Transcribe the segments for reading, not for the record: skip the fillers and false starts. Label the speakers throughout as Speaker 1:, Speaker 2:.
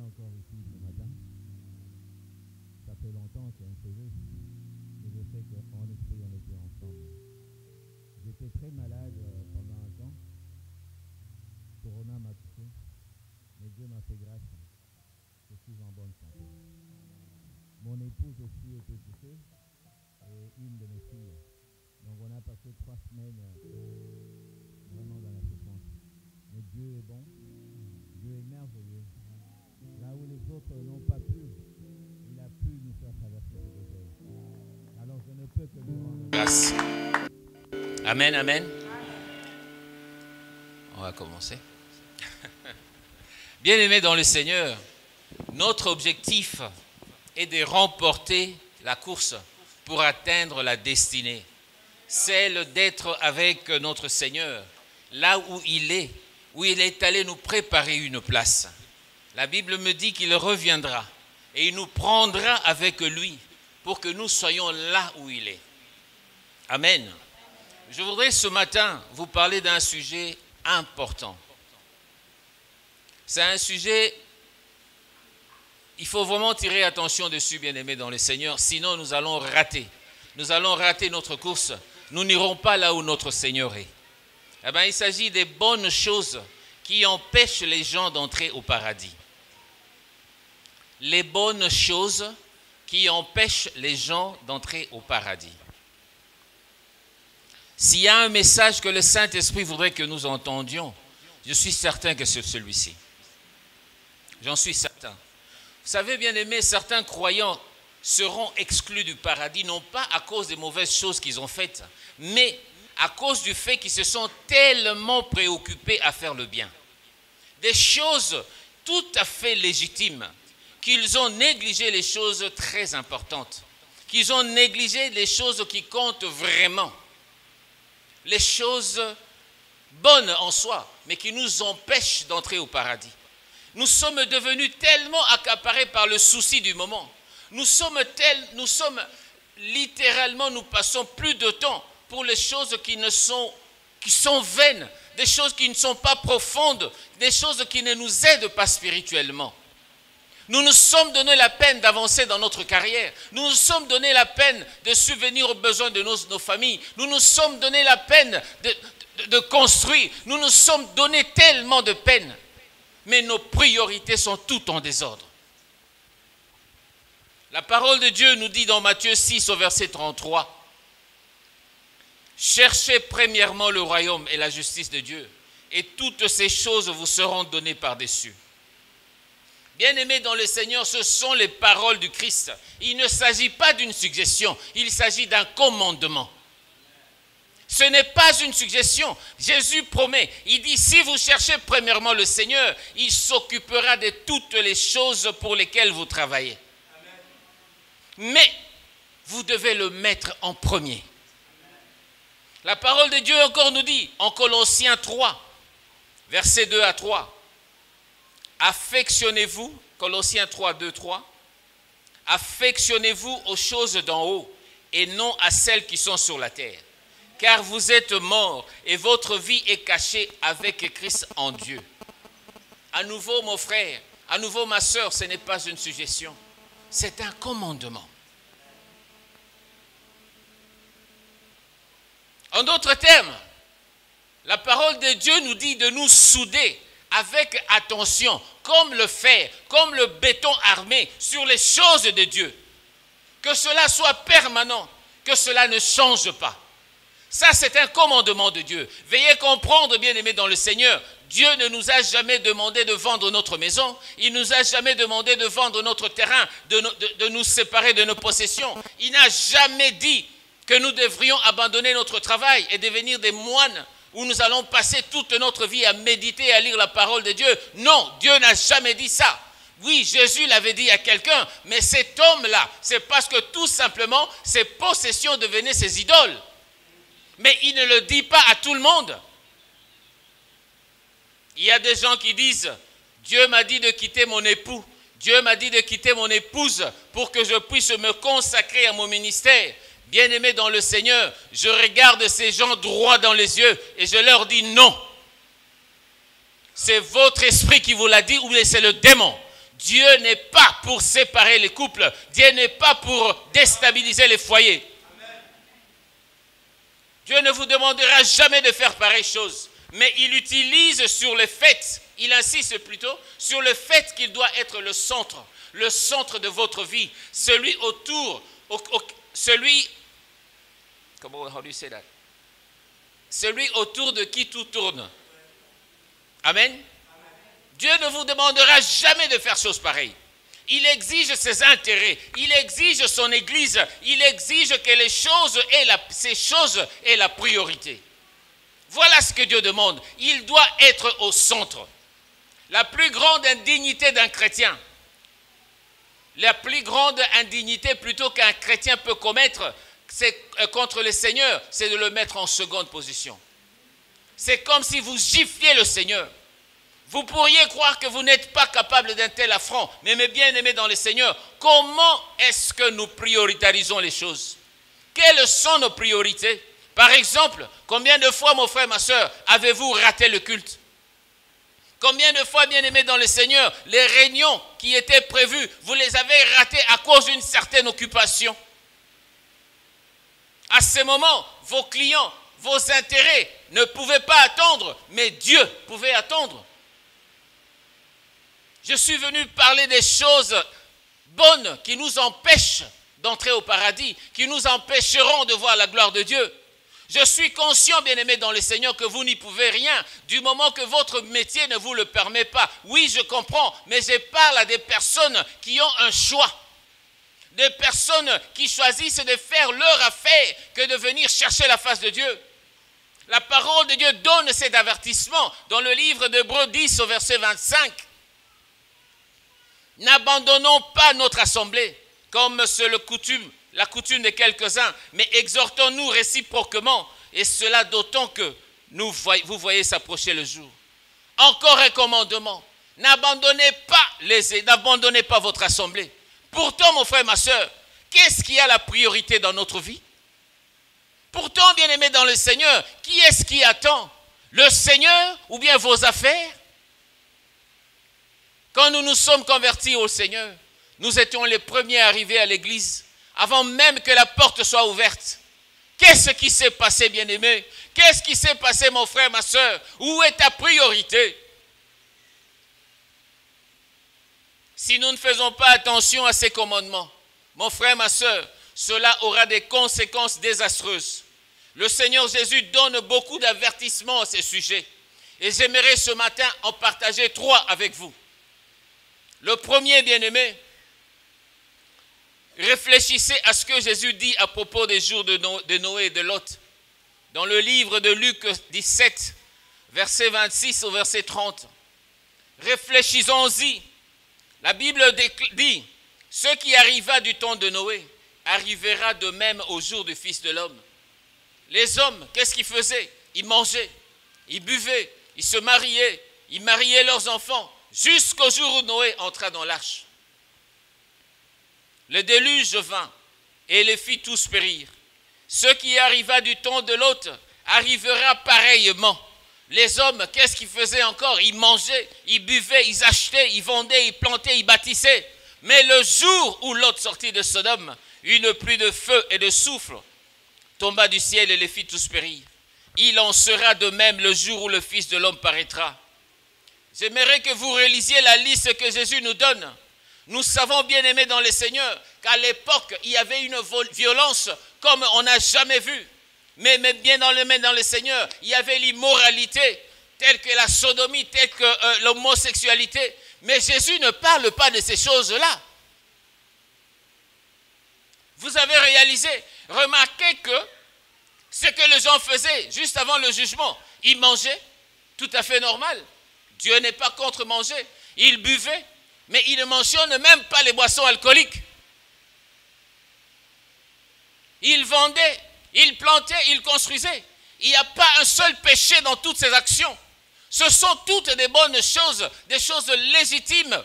Speaker 1: encore ici ce matin. Ça fait longtemps qu'on s'est vu, mais je sais qu'en esprit, on était ensemble. J'étais très malade pendant un temps. Corona m'a touché, mais Dieu m'a fait grâce. Je suis en bonne santé. Mon épouse aussi était touchée, et une de mes filles. Donc on a passé 3 semaines vraiment dans la souffrance. Mais Dieu est bon, Dieu est merveilleux. Là où les autres n'ont pas pu, il a pu nous faire traverser ce désert. Alors je ne peux que lui rendre
Speaker 2: grâce. Amen, amen. On va commencer. Bien-aimés dans le Seigneur, notre objectif est de remporter la course pour atteindre la destinée. Celle d'être avec notre Seigneur, là où il est allé nous préparer une place. La Bible me dit qu'il reviendra et il nous prendra avec lui pour que nous soyons là où il est. Amen. Je voudrais ce matin vous parler d'un sujet important. C'est un sujet, il faut vraiment tirer attention dessus, bien-aimés dans le Seigneur, sinon nous allons rater. Nous allons rater notre course. Nous n'irons pas là où notre Seigneur est. Eh bien, il s'agit des bonnes choses qui empêchent les gens d'entrer au paradis. Les bonnes choses qui empêchent les gens d'entrer au paradis. S'il y a un message que le Saint-Esprit voudrait que nous entendions, je suis certain que c'est celui-ci. J'en suis certain. Vous savez, bien aimés, certains croyants seront exclus du paradis, non pas à cause des mauvaises choses qu'ils ont faites, mais à cause du fait qu'ils se sont tellement préoccupés à faire le bien. Des choses tout à fait légitimes, qu'ils ont négligé les choses très importantes, qu'ils ont négligé les choses qui comptent vraiment, les choses bonnes en soi, mais qui nous empêchent d'entrer au paradis. Nous sommes devenus tellement accaparés par le souci du moment. Nous sommes littéralement, nous passons plus de temps pour les choses qui sont vaines, des choses qui ne sont pas profondes, des choses qui ne nous aident pas spirituellement. Nous nous sommes donné la peine d'avancer dans notre carrière. Nous nous sommes donné la peine de subvenir aux besoins de nos familles. Nous nous sommes donné la peine de construire. Nous nous sommes donné tellement de peine. Mais nos priorités sont toutes en désordre. La parole de Dieu nous dit dans Matthieu 6 au verset 33, « Cherchez premièrement le royaume et la justice de Dieu, et toutes ces choses vous seront données par-dessus. » Bien-aimés dans le Seigneur, ce sont les paroles du Christ. Il ne s'agit pas d'une suggestion, il s'agit d'un commandement. Ce n'est pas une suggestion. Jésus promet, il dit, si vous cherchez premièrement le Seigneur, il s'occupera de toutes les choses pour lesquelles vous travaillez. Mais vous devez le mettre en premier. La parole de Dieu encore nous dit, en Colossiens 3, versets 2 à 3, affectionnez-vous, Colossiens 3, 2, 3, affectionnez-vous aux choses d'en haut et non à celles qui sont sur la terre. Car vous êtes morts et votre vie est cachée avec Christ en Dieu. À nouveau, mon frère, à nouveau, ma sœur, ce n'est pas une suggestion, c'est un commandement. En d'autres termes, la parole de Dieu nous dit de nous souder avec attention, comme le fer, comme le béton armé, sur les choses de Dieu. Que cela soit permanent, que cela ne change pas. Ça, c'est un commandement de Dieu. Veuillez comprendre, bien-aimés dans le Seigneur, Dieu ne nous a jamais demandé de vendre notre maison. Il ne nous a jamais demandé de vendre notre terrain, de nous séparer de nos possessions. Il n'a jamais dit que nous devrions abandonner notre travail et devenir des moines où nous allons passer toute notre vie à méditer et à lire la parole de Dieu. Non, Dieu n'a jamais dit ça. Oui, Jésus l'avait dit à quelqu'un, mais cet homme-là, c'est parce que tout simplement, ses possessions devenaient ses idoles. Mais il ne le dit pas à tout le monde. Il y a des gens qui disent, Dieu m'a dit de quitter mon époux, Dieu m'a dit de quitter mon épouse pour que je puisse me consacrer à mon ministère. Bien-aimés dans le Seigneur, je regarde ces gens droit dans les yeux et je leur dis non. C'est votre esprit qui vous l'a dit ou c'est le démon. Dieu n'est pas pour séparer les couples. Dieu n'est pas pour déstabiliser les foyers. Dieu ne vous demandera jamais de faire pareille chose. Mais il utilise sur le fait, il insiste plutôt, sur le fait qu'il doit être le centre de votre vie. Celui autour, celui autour de qui tout tourne. Amen. Dieu ne vous demandera jamais de faire chose pareille. Il exige ses intérêts, il exige son Église, il exige que ces choses aient la priorité. Voilà ce que Dieu demande. Il doit être au centre. La plus grande indignité d'un chrétien, la plus grande indignité plutôt qu'un chrétien peut commettre contre le Seigneur, c'est de le mettre en seconde position. C'est comme si vous gifliez le Seigneur. Vous pourriez croire que vous n'êtes pas capable d'un tel affront, mais mes bien-aimés dans le Seigneur, comment est-ce que nous prioritarisons les choses? Quelles sont nos priorités? Par exemple, combien de fois, mon frère, ma soeur, avez-vous raté le culte? Combien de fois, bien-aimés dans le Seigneur, les réunions qui étaient prévues, vous les avez ratées à cause d'une certaine occupation? À ce moment, vos clients, vos intérêts ne pouvaient pas attendre, mais Dieu pouvait attendre. Je suis venu parler des choses bonnes qui nous empêchent d'entrer au paradis, qui nous empêcheront de voir la gloire de Dieu. Je suis conscient, bien-aimés dans le Seigneur, que vous n'y pouvez rien du moment que votre métier ne vous le permet pas. Oui, je comprends, mais je parle à des personnes qui ont un choix. Des personnes qui choisissent de faire leur affaire que de venir chercher la face de Dieu. La parole de Dieu donne cet avertissement dans le livre d'Hébreux 10 au verset 25. N'abandonnons pas notre assemblée, comme c'est la coutume de quelques-uns, mais exhortons-nous réciproquement, et cela d'autant que vous voyez s'approcher le jour. Encore un commandement, n'abandonnez pas votre assemblée. Pourtant, mon frère, ma soeur, qu'est-ce qui a la priorité dans notre vie? Pourtant, bien-aimés dans le Seigneur, qui est-ce qui attend? Le Seigneur ou bien vos affaires? Quand nous nous sommes convertis au Seigneur, nous étions les premiers arrivés à l'église, avant même que la porte soit ouverte. Qu'est-ce qui s'est passé, bien-aimé? Qu'est-ce qui s'est passé, mon frère, ma soeur? Où est ta priorité? Si nous ne faisons pas attention à ces commandements, mon frère, ma soeur, cela aura des conséquences désastreuses. Le Seigneur Jésus donne beaucoup d'avertissements à ce sujet. Et j'aimerais ce matin en partager 3 avec vous. Le premier, bien-aimé, réfléchissez à ce que Jésus dit à propos des jours de Noé et de Lot. Dans le livre de Luc 17, verset 26 au verset 30. Réfléchissons-y. La Bible dit, ce qui arriva du temps de Noé arrivera de même au jour du Fils de l'homme. Les hommes, qu'est-ce qu'ils faisaient? Ils mangeaient, ils buvaient, ils se mariaient, ils mariaient leurs enfants, jusqu'au jour où Noé entra dans l'arche. Le déluge vint et les fit tous périr. Ce qui arriva du temps de Lot arrivera pareillement. Les hommes, qu'est-ce qu'ils faisaient encore? Ils mangeaient, ils buvaient, ils achetaient, ils vendaient, ils plantaient, ils bâtissaient. Mais le jour où Lot sortit de Sodome, une pluie de feu et de soufre tomba du ciel et les fit tous périr. Il en sera de même le jour où le Fils de l'homme paraîtra. J'aimerais que vous relisiez la liste que Jésus nous donne. Nous savons, bien aimés dans le Seigneur, qu'à l'époque, il y avait une violence comme on n'a jamais vu. Mais bien dans le Seigneur, il y avait l'immoralité, telle que la sodomie, telle que l'homosexualité. Mais Jésus ne parle pas de ces choses-là. Vous avez réalisé, remarquez que ce que les gens faisaient juste avant le jugement, ils mangeaient, tout à fait normal. Dieu n'est pas contre manger. Ils buvaient, mais il ne mentionne même pas les boissons alcooliques. Ils vendaient, ils plantaient, ils construisaient. Il n'y a pas un seul péché dans toutes ces actions. Ce sont toutes des bonnes choses, des choses légitimes.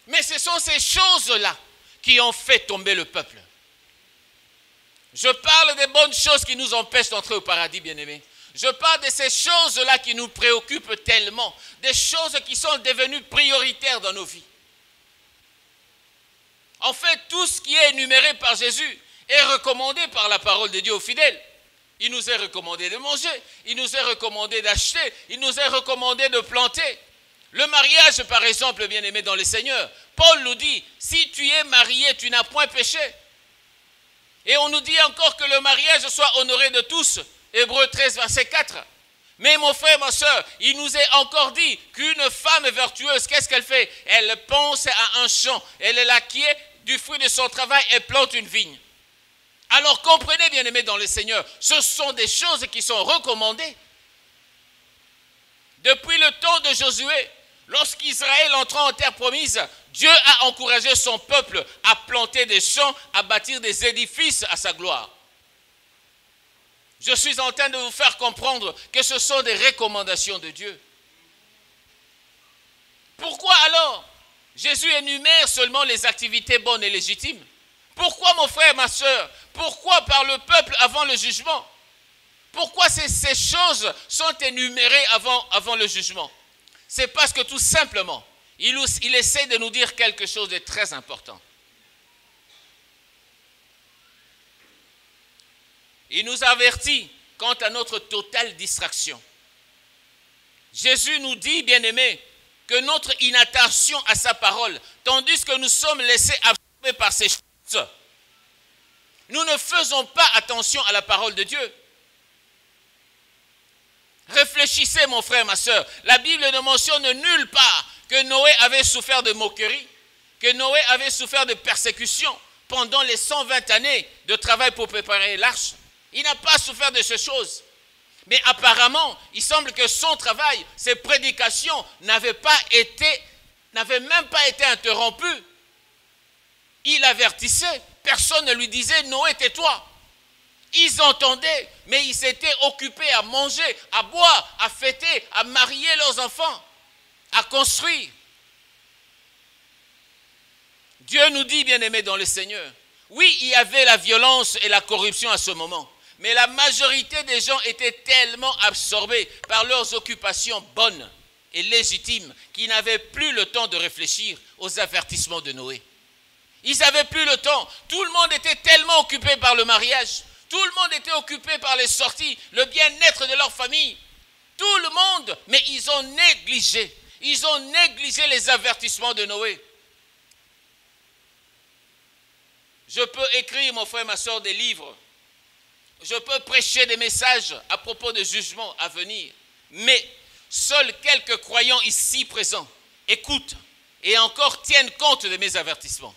Speaker 2: Mais ce sont ces choses-là qui ont fait tomber le peuple. Je parle des bonnes choses qui nous empêchent d'entrer au paradis, bien-aimés. Je parle de ces choses-là qui nous préoccupent tellement, des choses qui sont devenues prioritaires dans nos vies. En fait, tout ce qui est énuméré par Jésus est recommandé par la parole de Dieu aux fidèles. Il nous est recommandé de manger, il nous est recommandé d'acheter, il nous est recommandé de planter. Le mariage, par exemple, bien-aimé dans le Seigneur, Paul nous dit, si tu es marié, tu n'as point péché. Et on nous dit encore que le mariage soit honoré de tous. Hébreux 13, verset 4. Mais mon frère, ma soeur, il nous est encore dit qu'une femme vertueuse, qu'est-ce qu'elle fait? Elle pense à un champ, elle est là qui est du fruit de son travail, elle plante une vigne. Alors comprenez, bien-aimés dans le Seigneur, ce sont des choses qui sont recommandées. Depuis le temps de Josué, lorsqu'Israël entra en terre promise, Dieu a encouragé son peuple à planter des champs, à bâtir des édifices à sa gloire. Je suis en train de vous faire comprendre que ce sont des recommandations de Dieu. Pourquoi alors Jésus énumère seulement les activités bonnes et légitimes? Pourquoi, mon frère, ma soeur? Pourquoi par le peuple avant le jugement? Pourquoi ces choses sont énumérées avant le jugement? C'est parce que tout simplement, il essaie de nous dire quelque chose de très important. Il nous avertit quant à notre totale distraction. Jésus nous dit, bien-aimés, que notre inattention à sa parole, tandis que nous sommes laissés absorber par ces choses, nous ne faisons pas attention à la parole de Dieu. Réfléchissez, mon frère, ma soeur. La Bible ne mentionne nulle part que Noé avait souffert de moquerie, que Noé avait souffert de persécution pendant les 120 années de travail pour préparer l'arche. Il n'a pas souffert de ces choses. Mais apparemment, il semble que son travail, ses prédications n'avaient même pas été interrompues. Il avertissait, personne ne lui disait « Noé, tais-toi ». Ils entendaient, mais ils s'étaient occupés à manger, à boire, à fêter, à marier leurs enfants, à construire. Dieu nous dit, bien-aimés dans le Seigneur, oui, il y avait la violence et la corruption à ce moment, mais la majorité des gens étaient tellement absorbés par leurs occupations bonnes et légitimes qu'ils n'avaient plus le temps de réfléchir aux avertissements de Noé. Ils n'avaient plus le temps. Tout le monde était tellement occupé par le mariage. Tout le monde était occupé par les sorties, le bien-être de leur famille. Tout le monde, mais ils ont négligé les avertissements de Noé. Je peux écrire, mon frère, ma soeur, des livres. Je peux prêcher des messages à propos de jugements à venir. Mais seuls quelques croyants ici présents écoutent et encore tiennent compte de mes avertissements.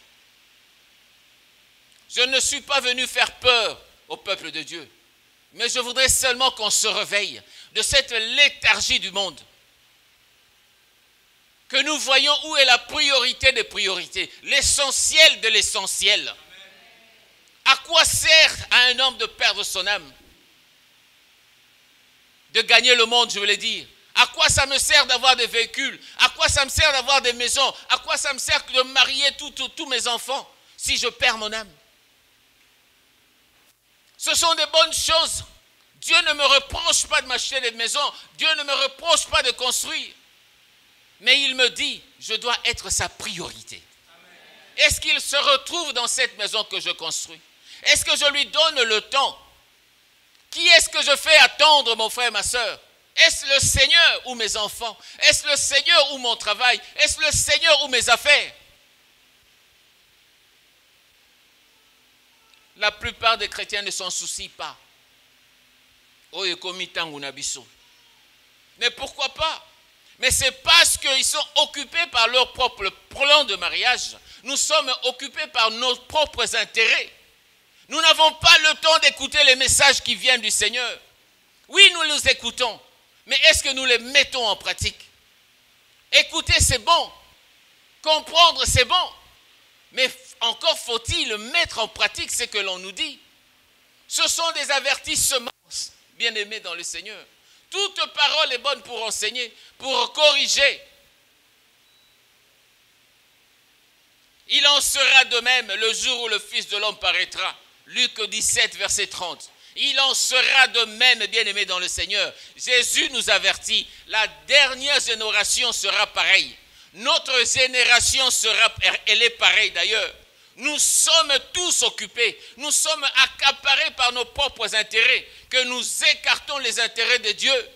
Speaker 2: Je ne suis pas venu faire peur au peuple de Dieu, mais je voudrais seulement qu'on se réveille de cette léthargie du monde, que nous voyons où est la priorité des priorités, l'essentiel de l'essentiel. À quoi sert à un homme de perdre son âme? De gagner le monde, je voulais dire. À quoi ça me sert d'avoir des véhicules? À quoi ça me sert d'avoir des maisons? À quoi ça me sert de marier tous mes enfants si je perds mon âme? Ce sont des bonnes choses. Dieu ne me reproche pas de m'acheter des maisons. Dieu ne me reproche pas de construire. Mais il me dit, je dois être sa priorité. Est-ce qu'il se retrouve dans cette maison que je construis? Est-ce que je lui donne le temps? Qui est-ce que je fais attendre, mon frère, ma soeur? Est-ce le Seigneur ou mes enfants? Est-ce le Seigneur ou mon travail? Est-ce le Seigneur ou mes affaires? La plupart des chrétiens ne s'en soucient pas. Mais pourquoi pas? Mais c'est parce qu'ils sont occupés par leur propre plan de mariage. Nous sommes occupés par nos propres intérêts. Nous n'avons pas le temps d'écouter les messages qui viennent du Seigneur. Oui, nous les écoutons, mais est-ce que nous les mettons en pratique? Écouter, c'est bon. Comprendre, c'est bon. Mais encore faut-il mettre en pratique ce que l'on nous dit. Ce sont des avertissements, bien-aimés dans le Seigneur. Toute parole est bonne pour enseigner, pour corriger. Il en sera de même le jour où le Fils de l'homme paraîtra. Luc 17, verset 30. il en sera de même, bien-aimés dans le Seigneur. Jésus nous avertit, la dernière génération sera pareille. Notre génération elle est pareille d'ailleurs. Nous sommes tous occupés, nous sommes accaparés par nos propres intérêts, que nous écartons les intérêts de Dieu.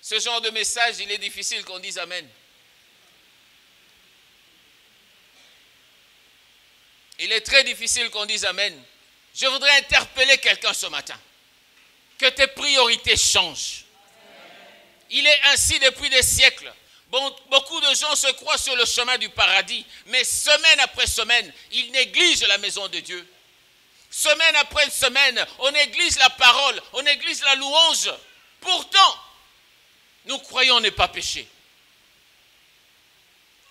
Speaker 2: Ce genre de message, il est difficile qu'on dise Amen. Il est très difficile qu'on dise Amen. Je voudrais interpeller quelqu'un ce matin. Que tes priorités changent. Il est ainsi depuis des siècles. Beaucoup de gens se croient sur le chemin du paradis, mais semaine après semaine, ils négligent la maison de Dieu. Semaine après semaine, on néglige la parole, on néglige la louange. Pourtant, nous croyons ne pas pécher.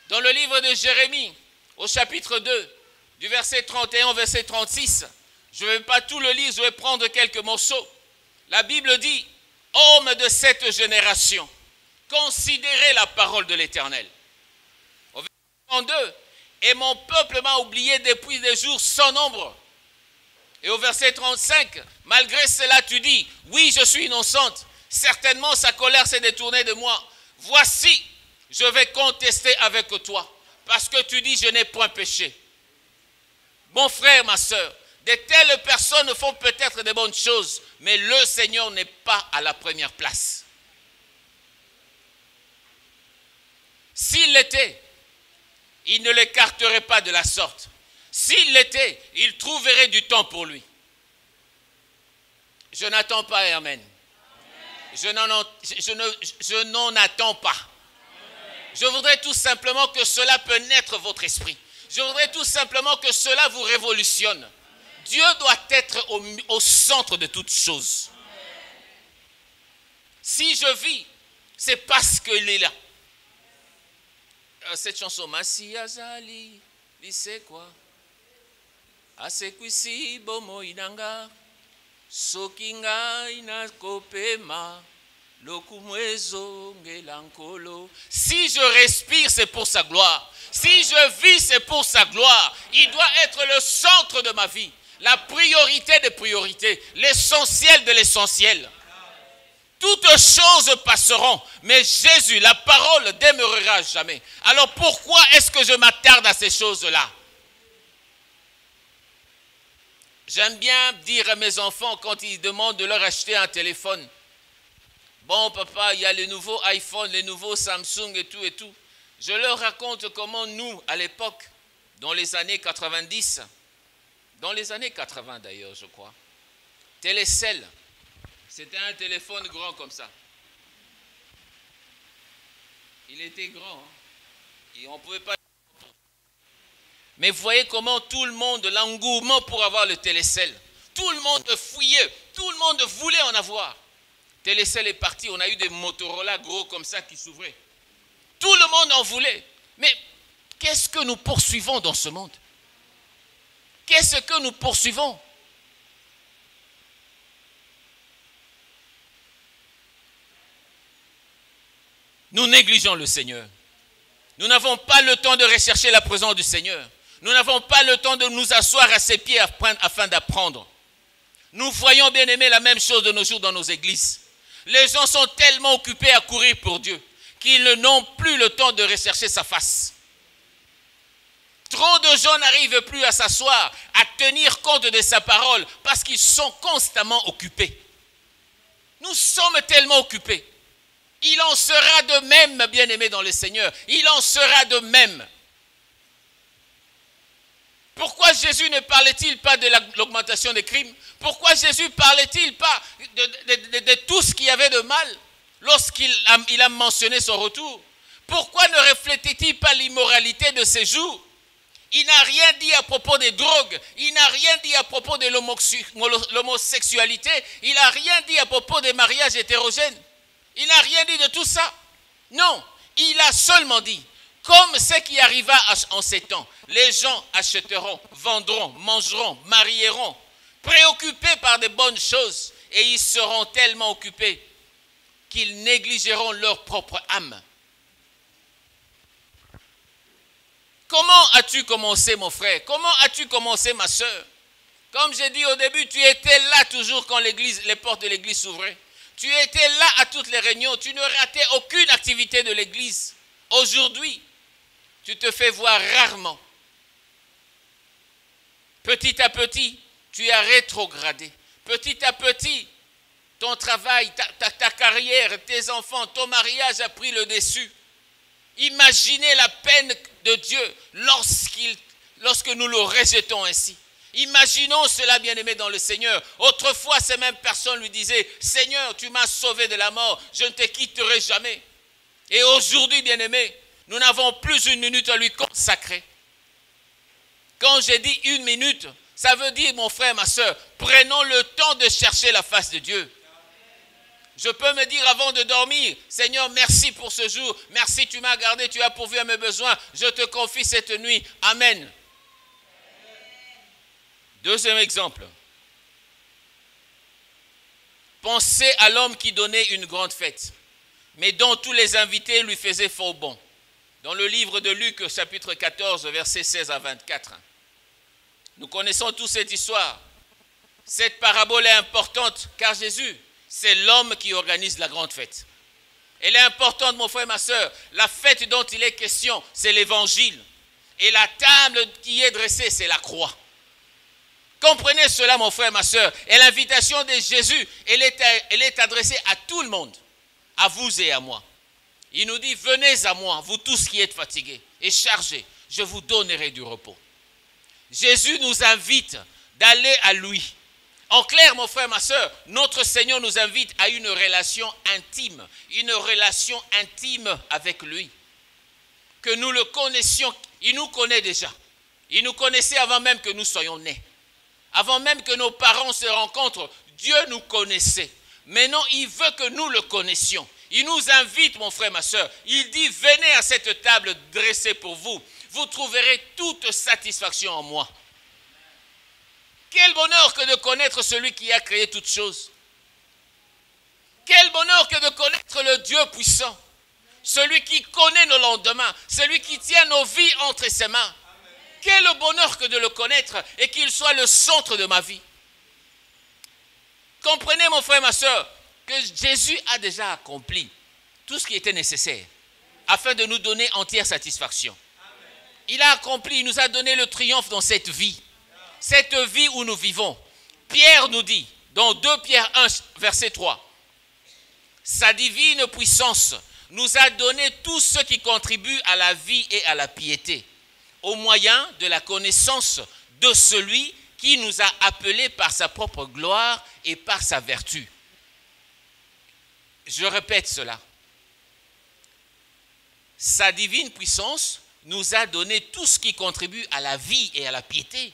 Speaker 2: Dans le livre de Jérémie, au chapitre 2, du verset 31 au verset 36, je ne vais pas tout le lire, je vais prendre quelques morceaux. La Bible dit, « Hommes de cette génération, considérez la parole de l'Éternel. » Au verset 32, « Et mon peuple m'a oublié depuis des jours sans nombre. » Et au verset 35, « Malgré cela tu dis, oui, je suis innocente. Certainement sa colère s'est détournée de moi. Voici, je vais contester avec toi, parce que tu dis, je n'ai point péché. » Mon frère, ma soeur, de telles personnes font peut-être de bonnes choses, mais le Seigneur n'est pas à la première place. S'il l'était, il ne l'écarterait pas de la sorte. S'il l'était, il trouverait du temps pour lui. Je n'attends pas, Amen. Je n'en attends pas. Je voudrais tout simplement que cela peut naître votre esprit. Je voudrais tout simplement que cela vous révolutionne. Dieu doit être au centre de toutes choses. Si je vis, c'est parce qu'il est là. Cette chanson, Masi Azali, c'est quoi? Asekwisi bomo inanga, sokinga inakopema. Si je respire, c'est pour sa gloire. Si je vis, c'est pour sa gloire. Il doit être le centre de ma vie. La priorité des priorités. L'essentiel de l'essentiel. Toutes choses passeront. Mais Jésus, la parole, ne demeurera jamais. Alors pourquoi est-ce que je m'attarde à ces choses-là? J'aime bien dire à mes enfants quand ils demandent de leur acheter un téléphone. Bon, papa, il y a les nouveaux iPhone, les nouveaux Samsung et tout et tout. Je leur raconte comment nous, à l'époque, dans les années 90, dans les années 80 d'ailleurs, je crois, Télécell, c'était un téléphone grand comme ça. Il était grand, hein, et on ne pouvait pas... Mais vous voyez comment tout le monde, l'engouement pour avoir le Télécell, tout le monde fouillait, tout le monde voulait en avoir. Télécell est parti, on a eu des Motorola gros comme ça qui s'ouvraient. Tout le monde en voulait. Mais qu'est-ce que nous poursuivons dans ce monde? Qu'est-ce que nous poursuivons? Nous négligeons le Seigneur. Nous n'avons pas le temps de rechercher la présence du Seigneur. Nous n'avons pas le temps de nous asseoir à ses pieds afin d'apprendre. Nous voyons, bien aimé, la même chose de nos jours dans nos églises. Les gens sont tellement occupés à courir pour Dieu qu'ils n'ont plus le temps de rechercher sa face. Trop de gens n'arrivent plus à s'asseoir, à tenir compte de sa parole parce qu'ils sont constamment occupés. Nous sommes tellement occupés. Il en sera de même, bien-aimés dans le Seigneur. Il en sera de même. Pourquoi Jésus ne parlait-il pas de l'augmentation des crimes? Pourquoi Jésus ne parlait-il pas de tout ce qu'il y avait de mal lorsqu'il a mentionné son retour? Pourquoi ne reflétait-il pas l'immoralité de ces jours? Il n'a rien dit à propos des drogues. Il n'a rien dit à propos de l'homosexualité. Il n'a rien dit à propos des mariages hétérogènes. Il n'a rien dit de tout ça. Non, il a seulement dit, comme ce qui arriva en ces temps, les gens achèteront, vendront, mangeront, marieront, préoccupés par de bonnes choses, et ils seront tellement occupés qu'ils négligeront leur propre âme. Comment as-tu commencé, mon frère? Comment as-tu commencé, ma soeur? Comme j'ai dit au début, tu étais là toujours quand les portes de l'église s'ouvraient. Tu étais là à toutes les réunions. Tu ne ratais aucune activité de l'église. Aujourd'hui, tu te fais voir rarement. Petit à petit, tu as rétrogradé. Petit à petit, ton travail, ta carrière, tes enfants, ton mariage a pris le dessus. Imaginez la peine de Dieu lorsque nous le rejetons ainsi. Imaginons cela, bien-aimé dans le Seigneur. Autrefois, ces mêmes personnes lui disaient, « Seigneur, tu m'as sauvé de la mort, je ne te quitterai jamais. » Et aujourd'hui, bien-aimé, nous n'avons plus une minute à lui consacrer. Quand j'ai dit une minute, ça veut dire, mon frère, ma soeur, prenons le temps de chercher la face de Dieu. Je peux me dire avant de dormir, Seigneur, merci pour ce jour, merci, tu m'as gardé, tu as pourvu à mes besoins, je te confie cette nuit. Amen. Deuxième exemple. Pensez à l'homme qui donnait une grande fête, mais dont tous les invités lui faisaient fort bon. Dans le livre de Luc, chapitre 14, versets 16 à 24. Nous connaissons tous cette histoire. Cette parabole est importante car Jésus, c'est l'homme qui organise la grande fête. Elle est importante, mon frère, ma soeur. La fête dont il est question, c'est l'évangile. Et la table qui est dressée, c'est la croix. Comprenez cela, mon frère, ma soeur. Et l'invitation de Jésus, elle est adressée à tout le monde, à vous et à moi. Il nous dit, venez à moi, vous tous qui êtes fatigués et chargés, je vous donnerai du repos. Jésus nous invite d'aller à lui. En clair, mon frère, ma soeur, notre Seigneur nous invite à une relation intime avec lui. Que nous le connaissions, il nous connaît déjà. Il nous connaissait avant même que nous soyons nés. Avant même que nos parents se rencontrent, Dieu nous connaissait. Maintenant, il veut que nous le connaissions. Il nous invite, mon frère, ma soeur. Il dit, venez à cette table dressée pour vous. Vous trouverez toute satisfaction en moi. Quel bonheur que de connaître celui qui a créé toutes choses. Quel bonheur que de connaître le Dieu puissant. Celui qui connaît nos lendemains. Celui qui tient nos vies entre ses mains. Quel bonheur que de le connaître et qu'il soit le centre de ma vie. Comprenez, mon frère, ma soeur, que Jésus a déjà accompli tout ce qui était nécessaire afin de nous donner entière satisfaction. Il a accompli, il nous a donné le triomphe dans cette vie où nous vivons. Pierre nous dit, dans 2 Pierre 1, verset 3, « Sa divine puissance nous a donné tout ce qui contribue à la vie et à la piété, au moyen de la connaissance de celui qui nous a appelés par sa propre gloire et par sa vertu. » Je répète cela. Sa divine puissance nous a donné tout ce qui contribue à la vie et à la piété.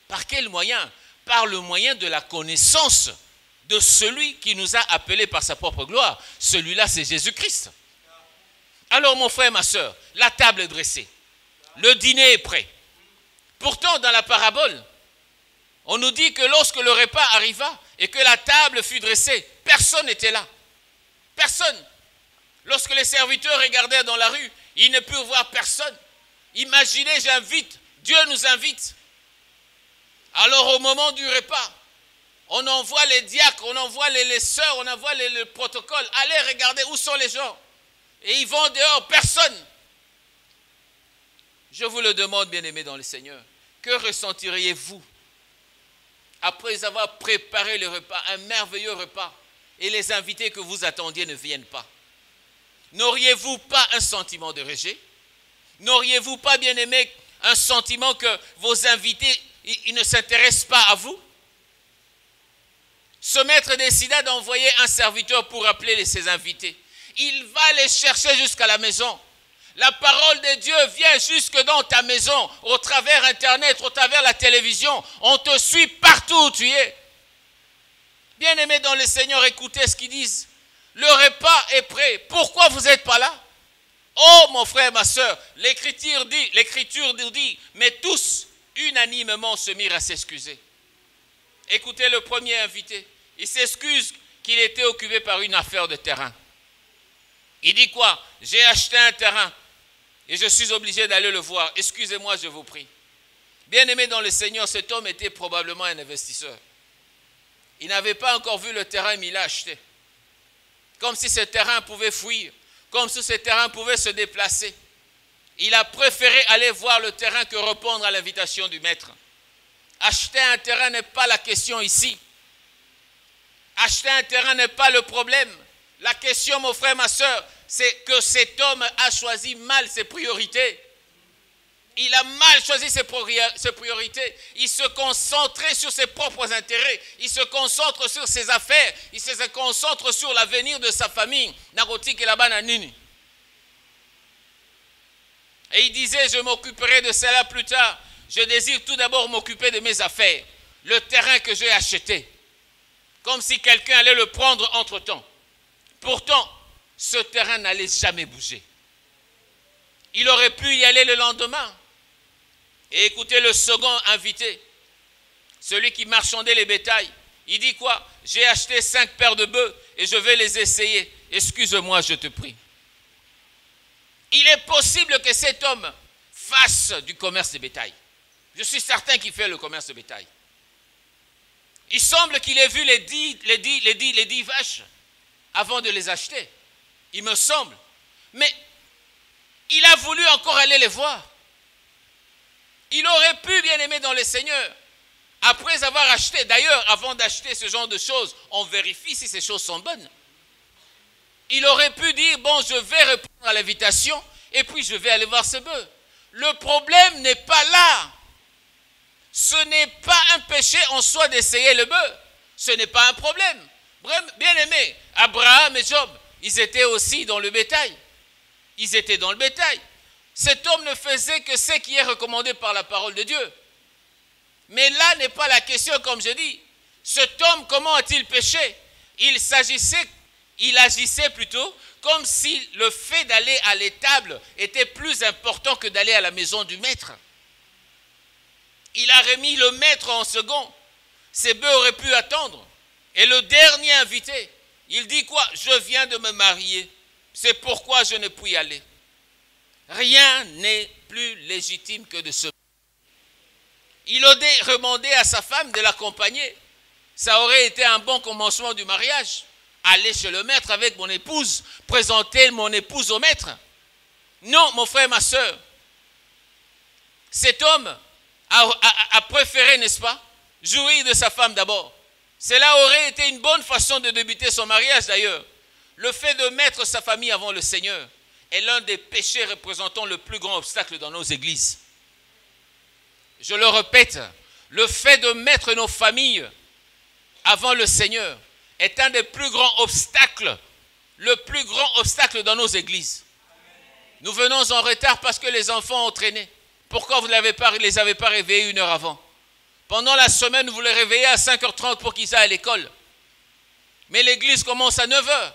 Speaker 2: Par quel moyen? Par le moyen de la connaissance de celui qui nous a appelés par sa propre gloire. Celui-là, c'est Jésus-Christ. Alors, mon frère, ma soeur, la table est dressée. Le dîner est prêt. Pourtant, dans la parabole, on nous dit que lorsque le repas arriva et que la table fut dressée, personne n'était là. Personne. Lorsque les serviteurs regardèrent dans la rue, ils ne purent voir personne. Imaginez, j'invite, Dieu nous invite. Alors au moment du repas, on envoie les diacres, on envoie les sœurs, on envoie le protocole. Allez regarder où sont les gens. Et ils vont dehors, personne. Je vous le demande, bien-aimés dans le Seigneur, que ressentiriez-vous après avoir préparé le repas, un merveilleux repas, et les invités que vous attendiez ne viennent pas? N'auriez-vous pas un sentiment de rejet? N'auriez-vous pas, bien-aimés, un sentiment que vos invités ils ne s'intéressent pas à vous? Ce maître décida d'envoyer un serviteur pour appeler ses invités. Il va les chercher jusqu'à la maison. La parole de Dieu vient jusque dans ta maison, au travers Internet, au travers la télévision. On te suit partout où tu es. Bien-aimés dans le Seigneur, écoutez ce qu'ils disent. Le repas est prêt. Pourquoi vous n'êtes pas là? Oh, mon frère, ma soeur, l'Écriture nous dit, mais tous, unanimement, se mirent à s'excuser. Écoutez le premier invité. Il s'excuse qu'il était occupé par une affaire de terrain. Il dit quoi? J'ai acheté un terrain et je suis obligé d'aller le voir. Excusez-moi, je vous prie. Bien-aimé dans le Seigneur, cet homme était probablement un investisseur. Il n'avait pas encore vu le terrain, mais il l'a acheté. Comme si ce terrain pouvait fuir, comme si ce terrain pouvait se déplacer. Il a préféré aller voir le terrain que répondre à l'invitation du maître. Acheter un terrain n'est pas la question ici. Acheter un terrain n'est pas le problème. La question, mon frère, ma soeur, c'est que cet homme a choisi mal ses priorités. Il a mal choisi ses priorités. Il se concentrait sur ses propres intérêts. Il se concentre sur ses affaires. Il se concentre sur l'avenir de sa famille. Et il disait, je m'occuperai de cela plus tard. Je désire tout d'abord m'occuper de mes affaires. Le terrain que j'ai acheté. Comme si quelqu'un allait le prendre entre-temps. Pourtant, ce terrain n'allait jamais bouger. Il aurait pu y aller le lendemain. Et écoutez le second invité, celui qui marchandait les bétails. Il dit quoi? J'ai acheté 5 paires de bœufs et je vais les essayer. Excuse-moi, je te prie. Il est possible que cet homme fasse du commerce de bétail. Je suis certain qu'il fait le commerce de bétail. Il semble qu'il ait vu les 10 vaches avant de les acheter. Il me semble. Mais il a voulu encore aller les voir. Il aurait pu, bien aimé dans le Seigneur, après avoir acheté, d'ailleurs, avant d'acheter ce genre de choses, on vérifie si ces choses sont bonnes. Il aurait pu dire, bon, je vais répondre à l'invitation, et puis je vais aller voir ce bœuf. Le problème n'est pas là. Ce n'est pas un péché en soi d'essayer le bœuf. Ce n'est pas un problème. Bien aimé, Abraham et Job, ils étaient aussi dans le bétail. Ils étaient dans le bétail. Cet homme ne faisait que ce qui est recommandé par la parole de Dieu. Mais là n'est pas la question, comme je dis. Cet homme, comment a-t-il péché? Il agissait plutôt comme si le fait d'aller à l'étable était plus important que d'aller à la maison du maître. Il a remis le maître en second. Ces bœufs auraient pu attendre. Et le dernier invité, il dit quoi? Je viens de me marier. C'est pourquoi je ne puis y aller. Rien n'est plus légitime que de se marier. Il aurait demandé à sa femme de l'accompagner. Ça aurait été un bon commencement du mariage. Aller chez le maître avec mon épouse, présenter mon épouse au maître. Non, mon frère, ma soeur. Cet homme a préféré, n'est-ce pas, jouir de sa femme d'abord. Cela aurait été une bonne façon de débuter son mariage d'ailleurs. Le fait de mettre sa famille avant le Seigneur est l'un des péchés représentant le plus grand obstacle dans nos églises. Je le répète, le fait de mettre nos familles avant le Seigneur est un des plus grands obstacles, le plus grand obstacle dans nos églises. Nous venons en retard parce que les enfants ont traîné. Pourquoi vous ne les avez pas réveillés 1 heure avant? Pendant la semaine, vous les réveillez à 5h30 pour qu'ils aillent à l'école. Mais l'église commence à 9h.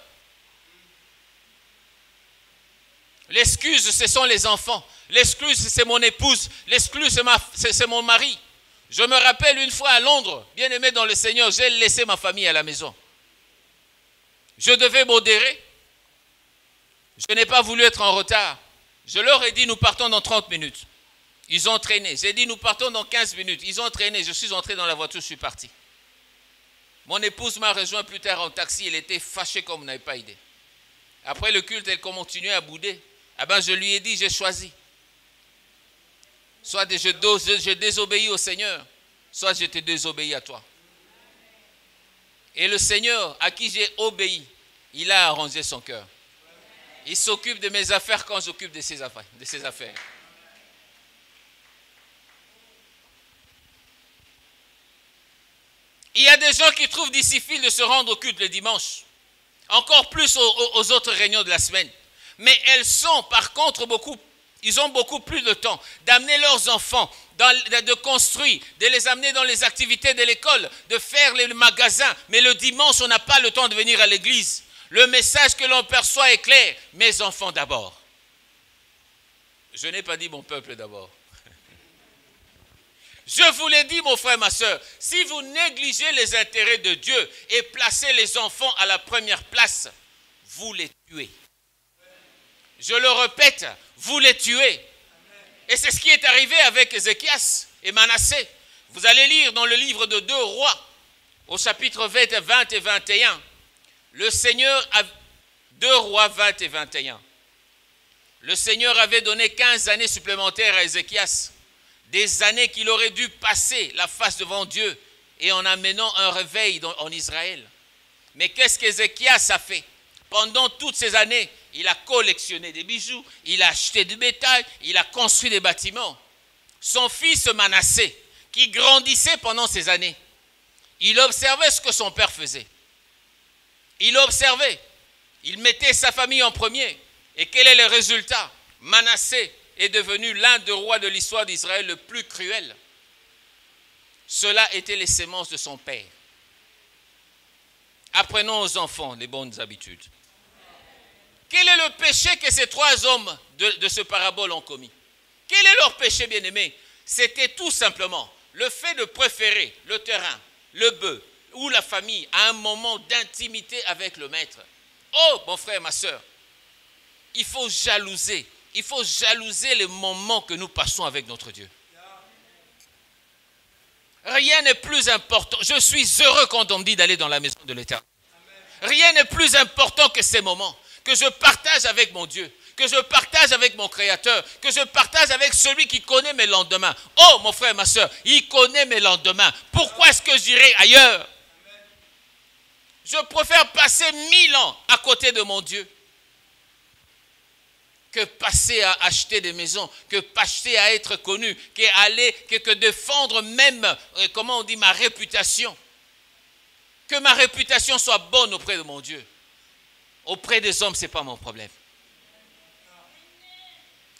Speaker 2: L'excuse, ce sont les enfants. L'excuse, c'est mon épouse. L'excuse, c'est mon mari. Je me rappelle une fois à Londres, bien aimé dans le Seigneur, j'ai laissé ma famille à la maison. Je devais modérer. Je n'ai pas voulu être en retard. Je leur ai dit, nous partons dans 30 minutes. Ils ont traîné. J'ai dit, nous partons dans 15 minutes. Ils ont traîné. Je suis entré dans la voiture, je suis parti. Mon épouse m'a rejoint plus tard en taxi. Elle était fâchée comme vous n'avez pas idée. Après le culte, elle continuait à bouder. Ah ben, je lui ai dit, j'ai choisi. Soit je désobéis au Seigneur, soit je te désobéis à toi. Et le Seigneur, à qui j'ai obéi, il a arrangé son cœur. Il s'occupe de mes affaires quand j'occupe de ses affaires. Il y a des gens qui trouvent difficile de se rendre au culte le dimanche. Encore plus aux autres réunions de la semaine. Mais elles sont par contre ils ont beaucoup plus de temps d'amener leurs enfants, de construire, de les amener dans les activités de l'école, de faire les magasins. Mais le dimanche, on n'a pas le temps de venir à l'église. Le message que l'on perçoit est clair. Mes enfants d'abord. Je n'ai pas dit mon peuple d'abord. Je vous l'ai dit, mon frère, ma soeur, si vous négligez les intérêts de Dieu et placez les enfants à la première place, vous les tuez. Je le répète, vous les tuez. Et c'est ce qui est arrivé avec Ézéchias et Manassé. Vous allez lire dans le livre de 2 Rois, au chapitre 20 et 21. Le Seigneur, 2 Rois 20 et 21. Le Seigneur avait donné 15 années supplémentaires à Ézéchias. Des années qu'il aurait dû passer la face devant Dieu et en amenant un réveil en Israël. Mais qu'est-ce qu'Ézéchias a fait? Pendant toutes ces années, il a collectionné des bijoux, il a acheté du bétail, il a construit des bâtiments. Son fils Manassé, qui grandissait pendant ces années, il observait ce que son père faisait. Il observait, il mettait sa famille en premier. Et quel est le résultat? Manassé est devenu l'un des rois de l'histoire d'Israël le plus cruel. Cela était les sémences de son père. Apprenons aux enfants les bonnes habitudes. Quel est le péché que ces 3 hommes de ce parabole ont commis? Quel est leur péché, bien-aimé? C'était tout simplement le fait de préférer le terrain, le bœuf ou la famille à un moment d'intimité avec le maître. Oh, mon frère, ma soeur, il faut jalouser les moments que nous passons avec notre Dieu. Rien n'est plus important. Je suis heureux quand on me dit d'aller dans la maison de l'Éternel. Rien n'est plus important que ces moments que je partage avec mon Dieu, que je partage avec mon Créateur, que je partage avec celui qui connaît mes lendemains. Oh, mon frère, ma soeur, il connaît mes lendemains. Pourquoi est-ce que j'irai ailleurs? Je préfère passer 1000 ans à côté de mon Dieu que passer à acheter des maisons, que passer à être connu, que défendre même, comment on dit, ma réputation. Que ma réputation soit bonne auprès de mon Dieu. Auprès des hommes, ce n'est pas mon problème.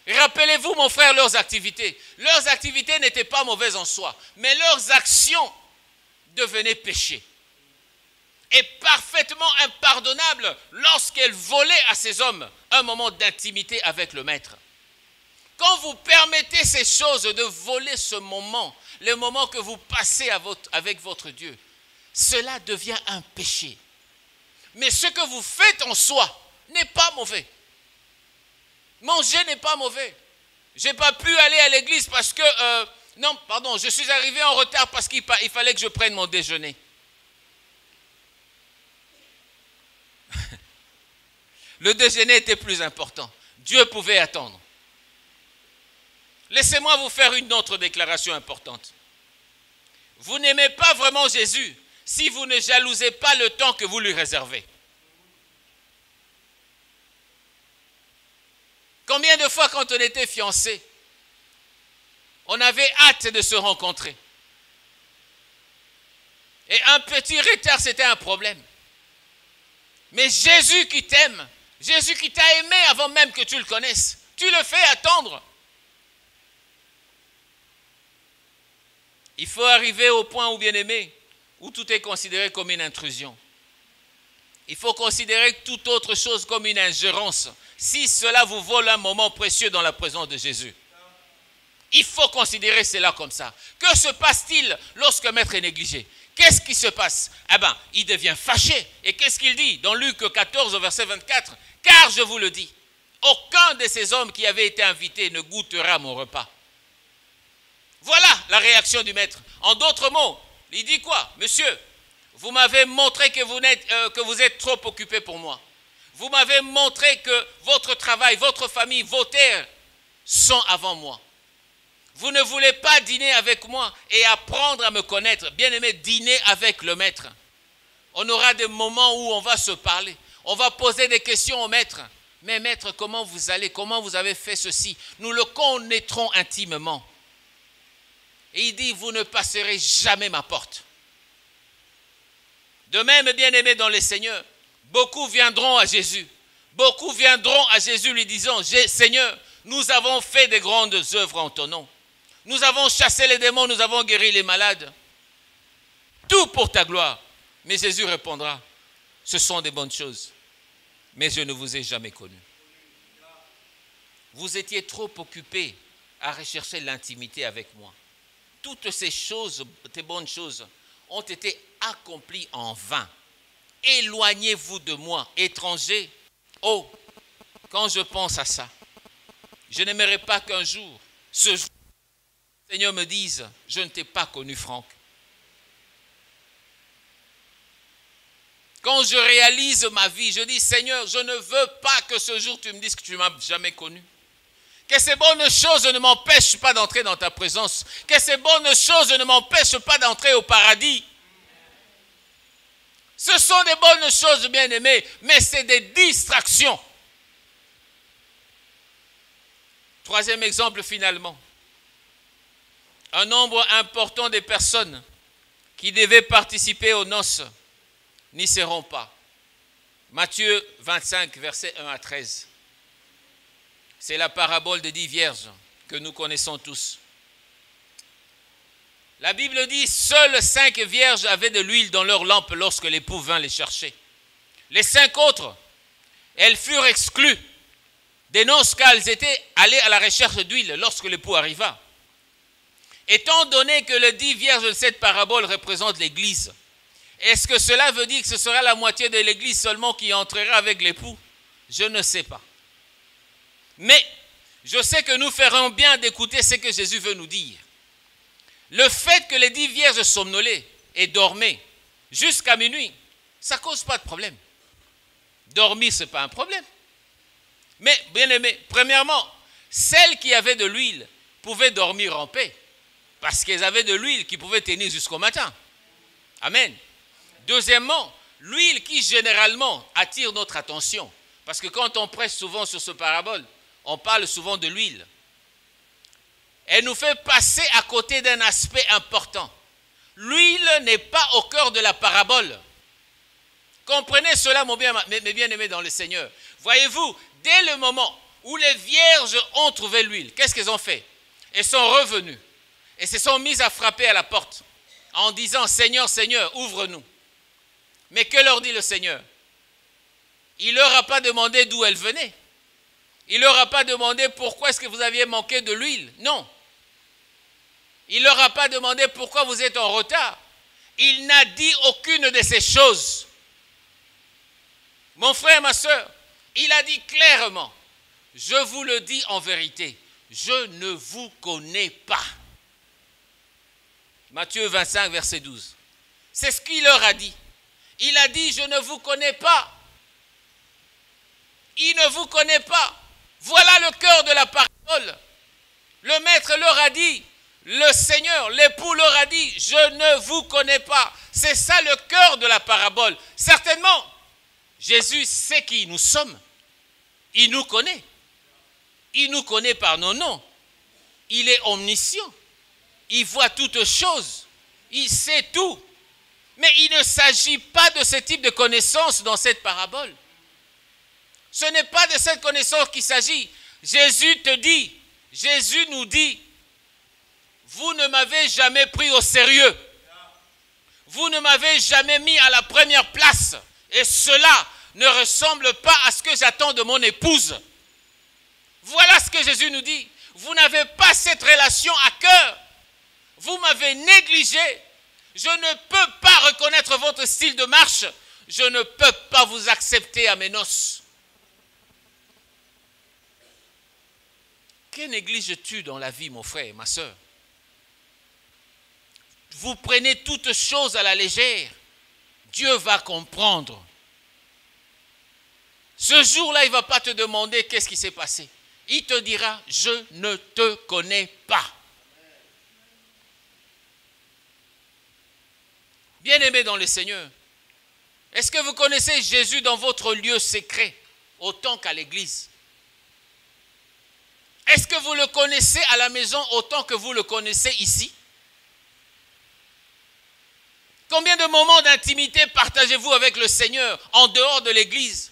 Speaker 2: Rappelez-vous, mon frère, leurs activités. Leurs activités n'étaient pas mauvaises en soi, mais leurs actions devenaient péchés. Et parfaitement impardonnables lorsqu'elles volaient à ces hommes un moment d'intimité avec le maître. Quand vous permettez ces choses de voler ce moment, le moment que vous passez avec votre Dieu, cela devient un péché. Mais ce que vous faites en soi n'est pas mauvais. Manger n'est pas mauvais. Je n'ai pas pu aller à l'église parce que... je suis arrivé en retard parce qu'il fallait que je prenne mon déjeuner. Le déjeuner était plus important. Dieu pouvait attendre. Laissez-moi vous faire une autre déclaration importante. Vous n'aimez pas vraiment Jésus si vous ne jalousez pas le temps que vous lui réservez. Combien de fois quand on était fiancés, on avait hâte de se rencontrer. Et un petit retard, c'était un problème. Mais Jésus qui t'aime, Jésus qui t'a aimé avant même que tu le connaisses, tu le fais attendre. Il faut arriver au point où, bien aimé, où tout est considéré comme une intrusion. Il faut considérer toute autre chose comme une ingérence, si cela vous vole un moment précieux dans la présence de Jésus. Il faut considérer cela comme ça. Que se passe-t-il lorsque le maître est négligé? Qu'est-ce qui se passe? Il devient fâché. Et qu'est-ce qu'il dit dans Luc 14, verset 24? Car je vous le dis, aucun de ces hommes qui avaient été invités ne goûtera mon repas. Voilà la réaction du maître. En d'autres mots, il dit quoi? Monsieur, vous m'avez montré que vous êtes trop occupé pour moi. Vous m'avez montré que votre travail, votre famille, vos terres sont avant moi. Vous ne voulez pas dîner avec moi et apprendre à me connaître. Bien-aimé, dîner avec le maître. On aura des moments où on va se parler. On va poser des questions au maître. Mais maître, comment vous allez? Comment vous avez fait ceci? Nous le connaîtrons intimement. Et il dit, vous ne passerez jamais ma porte. De même, bien-aimé dans les Seigneurs, beaucoup viendront à Jésus. Beaucoup viendront à Jésus lui disant, Seigneur, nous avons fait des grandes œuvres en ton nom. Nous avons chassé les démons, nous avons guéri les malades. Tout pour ta gloire. Mais Jésus répondra, ce sont des bonnes choses, mais je ne vous ai jamais connu. Vous étiez trop occupés à rechercher l'intimité avec moi. Toutes ces choses, ces bonnes choses, ont été accomplies en vain. Éloignez-vous de moi, étrangers. Oh, quand je pense à ça, je n'aimerais pas qu'un jour, ce jour, le Seigneur me dise, je ne t'ai pas connu, Franck. Quand je réalise ma vie, je dis, Seigneur, je ne veux pas que ce jour tu me dises que tu ne m'as jamais connu. Que ces bonnes choses ne m'empêchent pas d'entrer dans ta présence. Que ces bonnes choses ne m'empêchent pas d'entrer au paradis. Ce sont des bonnes choses, bien-aimés, mais c'est des distractions. Troisième exemple, finalement. Un nombre important de personnes qui devaient participer aux noces n'y seront pas. Matthieu 25, versets 1 à 13. C'est la parabole des 10 vierges que nous connaissons tous. La Bible dit, seules 5 vierges avaient de l'huile dans leur lampe lorsque l'époux vint les chercher. Les 5 autres, elles furent exclues des noces car elles étaient allées à la recherche d'huile lorsque l'époux arriva. Étant donné que les 10 vierges de cette parabole représentent l'Église, est-ce que cela veut dire que ce sera la moitié de l'Église seulement qui entrera avec l'époux? Je ne sais pas. Mais je sais que nous ferons bien d'écouter ce que Jésus veut nous dire. Le fait que les 10 vierges somnolaient et dormaient jusqu'à minuit, ça ne cause pas de problème. Dormir, ce n'est pas un problème. Mais, bien aimé, premièrement, celles qui avaient de l'huile pouvaient dormir en paix parce qu'elles avaient de l'huile qui pouvait tenir jusqu'au matin. Amen. Deuxièmement, l'huile qui généralement attire notre attention. Parce que quand on prêche souvent sur ce parabole, on parle souvent de l'huile. Elle nous fait passer à côté d'un aspect important. L'huile n'est pas au cœur de la parabole. Comprenez cela, mes bien-aimés dans le Seigneur. Voyez-vous, dès le moment où les vierges ont trouvé l'huile, qu'est-ce qu'elles ont fait? Elles sont revenues et se sont mises à frapper à la porte en disant, Seigneur, Seigneur, ouvre-nous. Mais que leur dit le Seigneur? Il ne leur a pas demandé d'où elles venaient. Il ne leur a pas demandé pourquoi est-ce que vous aviez manqué de l'huile. Non. Il ne leur a pas demandé pourquoi vous êtes en retard. Il n'a dit aucune de ces choses. Mon frère, ma soeur, il a dit clairement, je vous le dis en vérité, je ne vous connais pas. Matthieu 25, verset 12. C'est ce qu'il leur a dit. Il a dit, je ne vous connais pas. Il ne vous connaît pas. Voilà le cœur de la parabole. Le maître leur a dit, le Seigneur, l'époux leur a dit, je ne vous connais pas. C'est ça le cœur de la parabole. Certainement, Jésus sait qui nous sommes. Il nous connaît. Il nous connaît par nos noms. Il est omniscient. Il voit toutes choses. Il sait tout. Mais il ne s'agit pas de ce type de connaissance dans cette parabole. Ce n'est pas de cette connaissance qu'il s'agit. Jésus te dit, Jésus nous dit, vous ne m'avez jamais pris au sérieux. Vous ne m'avez jamais mis à la première place. Et cela ne ressemble pas à ce que j'attends de mon épouse. Voilà ce que Jésus nous dit. Vous n'avez pas cette relation à cœur. Vous m'avez négligé. Je ne peux pas reconnaître votre style de marche. Je ne peux pas vous accepter à mes noces. Que négliges-tu dans la vie, mon frère, ma soeur? Vous prenez toutes choses à la légère. Dieu va comprendre. Ce jour-là, il ne va pas te demander qu'est-ce qui s'est passé. Il te dira, je ne te connais pas. Bien-aimés dans le Seigneur, est-ce que vous connaissez Jésus dans votre lieu secret autant qu'à l'église? Est-ce que vous le connaissez à la maison autant que vous le connaissez ici? Combien de moments d'intimité partagez-vous avec le Seigneur en dehors de l'église?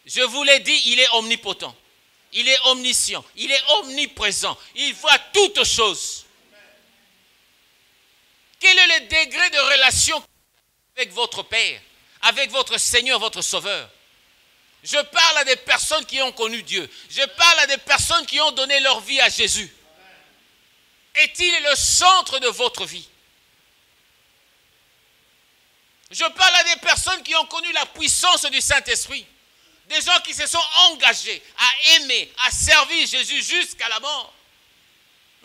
Speaker 2: Je vous l'ai dit, il est omnipotent, il est omniscient, il est omniprésent, il voit toutes choses. Quel est le degré de relation avec votre Père, avec votre Seigneur, votre Sauveur? Je parle à des personnes qui ont connu Dieu. Je parle à des personnes qui ont donné leur vie à Jésus. Est-il le centre de votre vie? Je parle à des personnes qui ont connu la puissance du Saint-Esprit. Des gens qui se sont engagés à aimer, à servir Jésus jusqu'à la mort.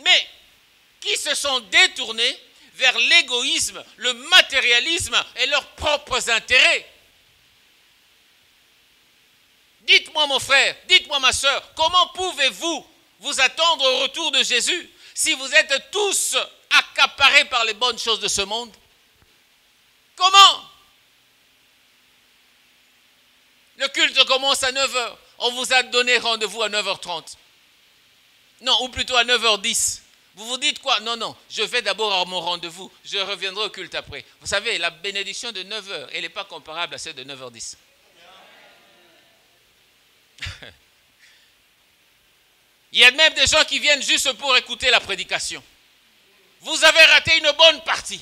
Speaker 2: Mais qui se sont détournés vers l'égoïsme, le matérialisme et leurs propres intérêts. Dites-moi mon frère, dites-moi ma soeur, comment pouvez-vous vous attendre au retour de Jésus si vous êtes tous accaparés par les bonnes choses de ce monde? Comment? Le culte commence à 9h. On vous a donné rendez-vous à 9h30. Non, ou plutôt à 9h10. Vous vous dites quoi? Non, je vais d'abord à mon rendez-vous. Je reviendrai au culte après. Vous savez, la bénédiction de 9h, elle n'est pas comparable à celle de 9h10. Il y a même des gens qui viennent juste pour écouter la prédication. Vous avez raté une bonne partie.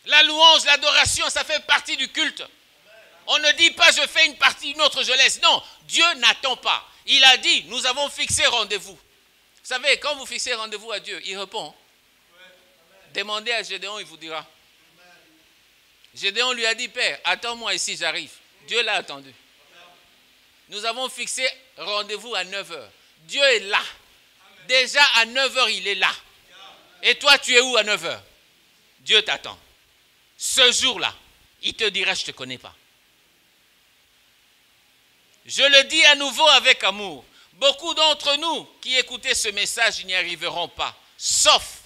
Speaker 2: La louange, l'adoration, ça fait partie du culte. On ne dit pas je fais une partie, une autre je laisse. Non, Dieu n'attend pas. Il a dit, nous avons fixé rendez-vous. Vous savez, quand vous fixez rendez-vous à Dieu, il répond. Demandez à Gédéon, il vous dira. Gédéon lui a dit, Père, attends-moi ici, j'arrive. Dieu l'a attendu. Nous avons fixé rendez-vous à 9h. Dieu est là. Déjà à 9h, il est là. Et toi, tu es où à 9h? Dieu t'attend. Ce jour-là, il te dira, je ne te connais pas. Je le dis à nouveau avec amour. Beaucoup d'entre nous qui écoutez ce message n'y arriveront pas. Sauf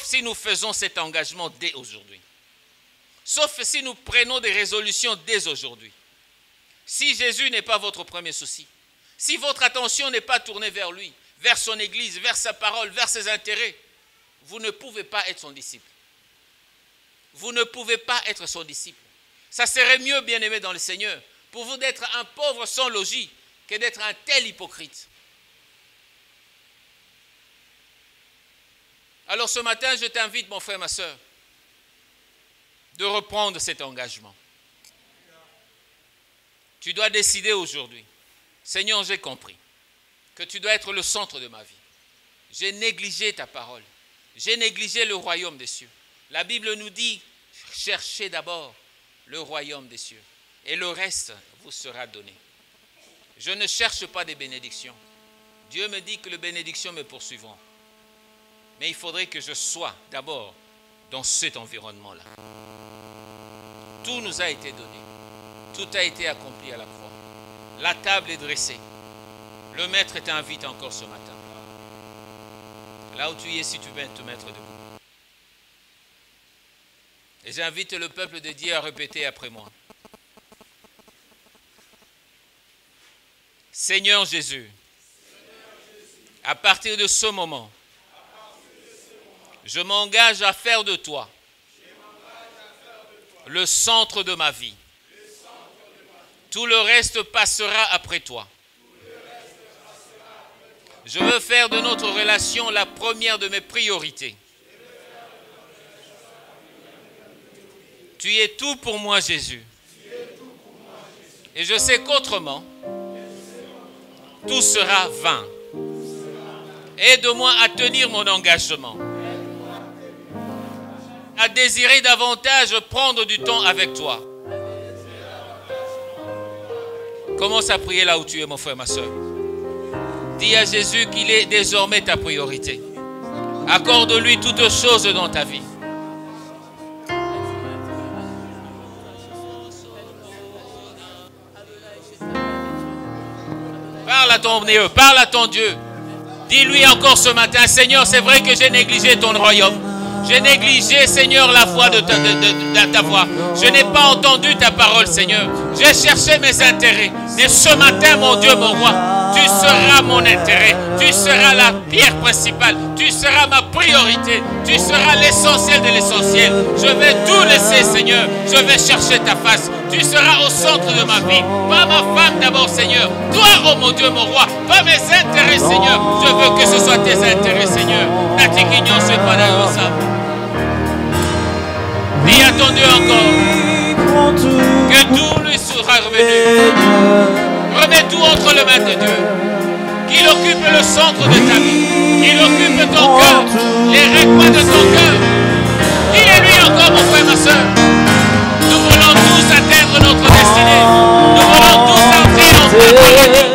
Speaker 2: si nous faisons cet engagement dès aujourd'hui. Sauf si nous prenons des résolutions dès aujourd'hui. Si Jésus n'est pas votre premier souci, si votre attention n'est pas tournée vers lui, vers son église, vers sa parole, vers ses intérêts, vous ne pouvez pas être son disciple. Vous ne pouvez pas être son disciple. Ça serait mieux, bien-aimé dans le Seigneur, pour vous d'être un pauvre sans logis que d'être un tel hypocrite. Alors ce matin, je t'invite, mon frère, ma soeur, de reprendre cet engagement. Tu dois décider aujourd'hui, Seigneur, j'ai compris que tu dois être le centre de ma vie. J'ai négligé ta parole. J'ai négligé le royaume des cieux. La Bible nous dit, cherchez d'abord le royaume des cieux et le reste vous sera donné. Je ne cherche pas des bénédictions. Dieu me dit que les bénédictions me poursuivront. Mais il faudrait que je sois d'abord dans cet environnement-là. Tout nous a été donné. Tout a été accompli à la croix. La table est dressée. Le maître t'invite encore ce matin. Là où tu es, si tu veux te mettre debout. Et j'invite le peuple de Dieu à répéter après moi. Seigneur Jésus, à partir de ce moment, je m'engage à faire de toi le centre de ma vie. Tout le reste passera après toi. Je veux faire de notre relation la première de mes priorités. Tu es tout pour moi, Jésus. Et je sais qu'autrement, tout sera vain. Aide-moi à tenir mon engagement. À désirer davantage prendre du temps avec toi. Commence à prier là où tu es, mon frère, ma soeur. Dis à Jésus qu'il est désormais ta priorité. Accorde-lui toutes choses dans ta vie. Parle à ton Dieu, parle à ton Dieu. Dis-lui encore ce matin, Seigneur, c'est vrai que j'ai négligé ton royaume. J'ai négligé, Seigneur, la voix de ta voix. Je n'ai pas entendu ta parole, Seigneur. J'ai cherché mes intérêts. Mais ce matin, mon Dieu, mon roi, tu seras mon intérêt. Tu seras la pierre principale. Tu seras ma priorité. Tu seras l'essentiel de l'essentiel. Je vais tout laisser, Seigneur. Je vais chercher ta face. Tu seras au centre de ma vie. Pas ma femme d'abord, Seigneur. Toi, oh mon Dieu, mon roi. Pas mes intérêts, Seigneur. Je veux que ce soit tes intérêts, Seigneur. Dis à ton Dieu encore que tout lui sera revenu. Remets tout entre les mains de Dieu. Qu'il occupe le centre de ta vie. Qu'il occupe ton cœur. Les recoins de ton cœur. Dis-le-lui encore, mon frère, ma soeur. Nous voulons tous atteindre notre destinée. Nous voulons tous entrer en paradis.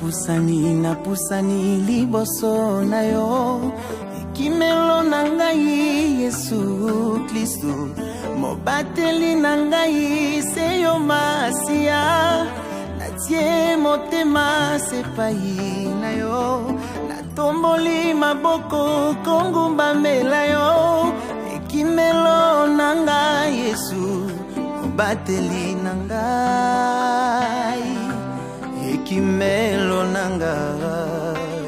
Speaker 3: na pusani liboso na yo ekimelo na ngai Yesu Kristo mobateli na ngai se yo Masia natie motema sepai na yo natomboli maboko kongumbamela yo ekimelo na ngai Yesu mobateli na ngai ekimelo na ngai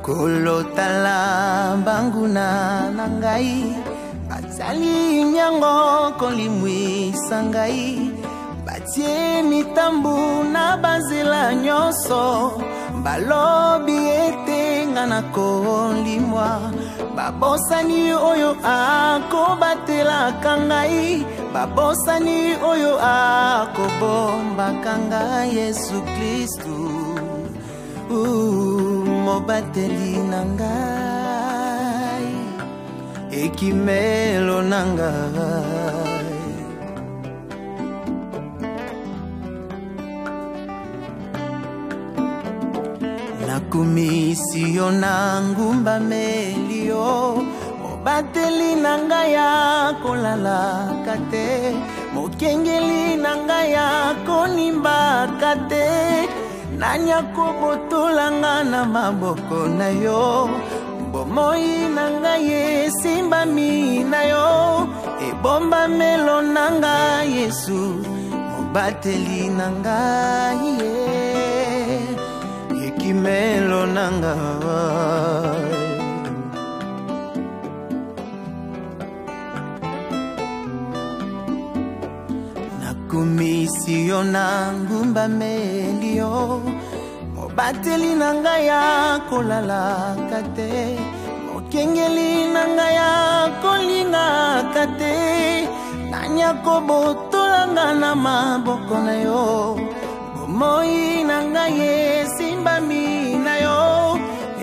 Speaker 3: kolotala banguna na ngai bazali nyango kolimwisa ngai batie mitambu na banzela nyonso balobi ete nga na kolimwa babosani oyo akobatela ngai babosani oyo akobombaka ngai Yesu Kristu mobateli na ngai ekimelo na ngai nakumisi yo na ngumbameli yo mobateli na ngai akolalaka te mokengeli na ngai akonimbaka te nani akobotolanga na maboko na yo bomoi na ngai esimbami na yo ebombamelo na ngai Yesu mobateli na ngai ekimelo na ngai nakumisi yo na ngumbameli yo mobateli na ngai akolalaka te mokengeli na ngai akolingaka te nani akobotolanga na maboko na yo bomoi na ngai esimbami na yo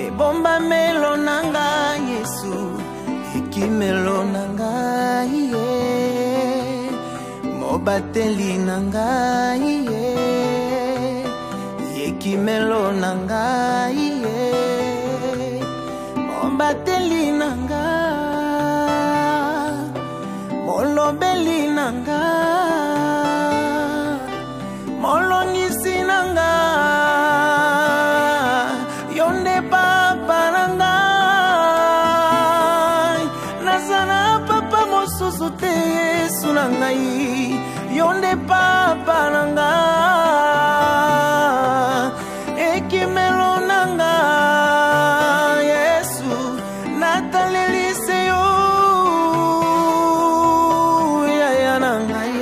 Speaker 3: ebombamelo na ngai Yesu ekimelo na ngai mobateli na ngai ekimelo na ngai mobateli na ngai molobeli na ngai molongisi na ngai yonde papa na ngai nazana papa mosusu te Yesu na ngai yonde papa na ngai ekimelo na ngai Yesu natalelise yo yaya na ngai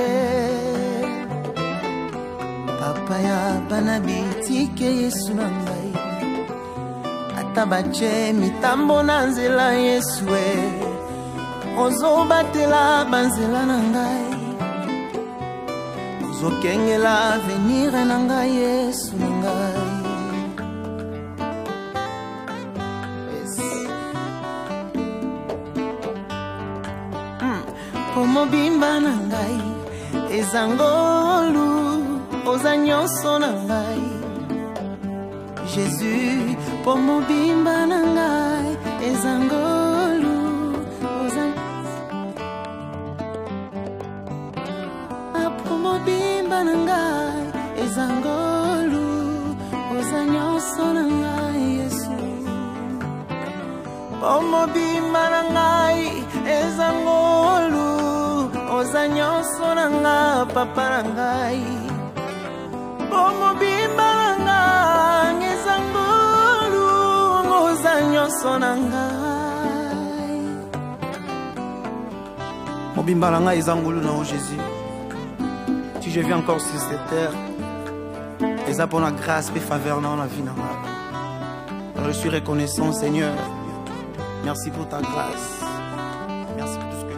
Speaker 3: papa ya bana bitike Yesu na ngai ata bache mitambo na nzela Yesu ozobatela banzela na ngai ozokengela venir na ngai Yesu na ngai pomobimba na ngai ezangolu oza nyonso na ngai Jésus pomobimba na ngai ezangolu oza pomobimba na ngai ezangolu oza nyonso na ngai Yesu pomobimba na ngai ezangolu oza nyonso na ngai papa na ngai pomobimba na ngai ezangolu oza nyonso na ngai mobimba na ngai ezangolu na o Jésus. Si je vis encore sur cette terre, et ça pour la grâce et faveur dans la vie. Alors je suis reconnaissant, Seigneur. Merci pour ta grâce. Merci pour tout ce que